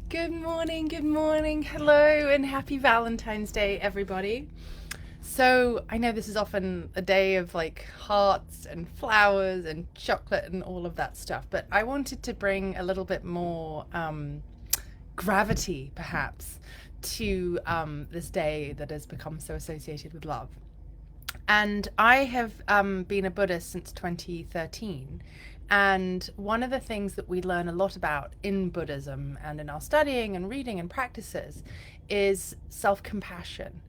Good morning, good morning. Hello and happy Valentine's Day, everybody. So, I know this is often a day of like hearts and flowers and chocolate and all of that stuff, but I wanted to bring a little bit more gravity, perhaps, to this day that has become so associated with love. And I have been a Buddhist since 2013. And one of the things that we learn a lot about in Buddhism and in our studying and reading and practices is self compassion.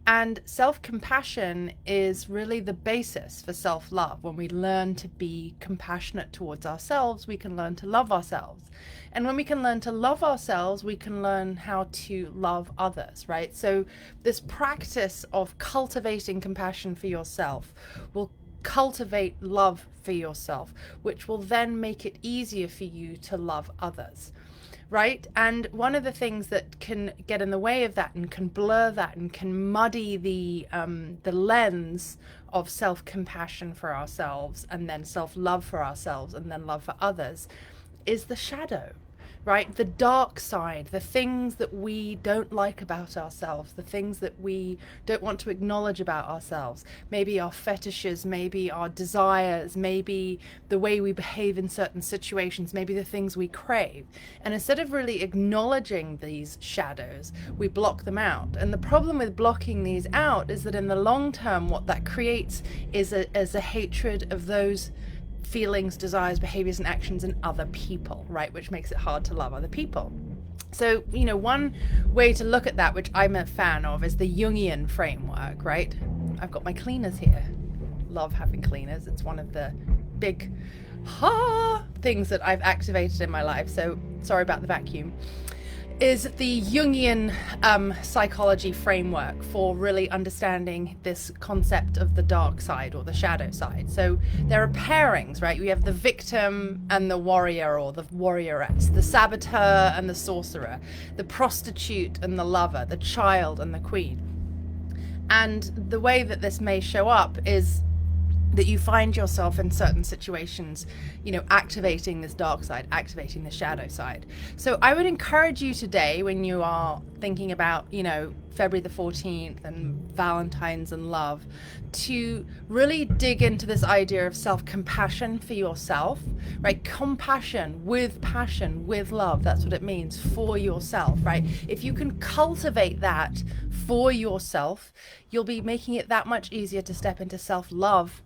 And self compassion is really the basis for self love. When we learn to be compassionate towards ourselves, we can learn to love ourselves. And when we can learn to love ourselves, we can learn how to love others, right? So, this practice of cultivating compassion for yourself will cultivate love for yourself, which will then make it easier for you to love others. Right? And one of the things that can get in the way of that and can blur that and can muddy the lens of self-compassion for ourselves and then self-love for ourselves and then love for others is the shadow, right? The dark side, the things that we don't like about ourselves, the things that we don't want to acknowledge about ourselves, maybe our fetishes, maybe our desires, maybe the way we behave in certain situations, maybe the things we crave. And instead of really acknowledging these shadows, we block them out. And the problem with blocking these out is that in the long term, what that creates is a hatred of those feelings, desires, behaviors, and actions in other people, right? Which makes it hard to love other people. So, one way to look at that, which I'm a fan of, is the Jungian Framework, right? I've got my cleaners here. Love having cleaners. It's one of the big things that I've activated in my life. So, sorry about the vacuum. Is the Jungian psychology framework for really understanding this concept of the dark side or the shadow side. So there are pairings, right? We have the victim and the warrior or the warrioress, the saboteur and the sorcerer, the prostitute and the lover, the child and the queen. And the way that this may show up is that you find yourself in certain situations, activating this dark side, activating the shadow side. So I would encourage you today, when you are thinking about, February the 14th and Valentine's and love, to really dig into this idea of self-compassion for yourself, right? Compassion with passion, with love. That's what it means, for yourself, right? If you can cultivate that for yourself, you'll be making it that much easier to step into self-love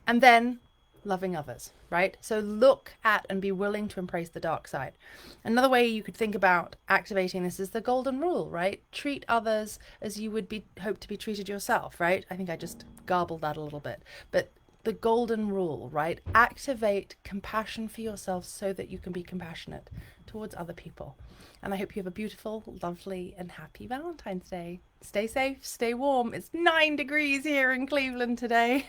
and then loving others, right? So look at and be willing to embrace the dark side. Another way you could think about activating this is the golden rule, right? Treat others as you would hope to be treated yourself, right? I think I just garbled that a little bit, but the golden rule, right? Activate compassion for yourself so that you can be compassionate towards other people. And I hope you have a beautiful, lovely, and happy Valentine's Day. Stay safe, stay warm. It's 9 degrees here in Cleveland today.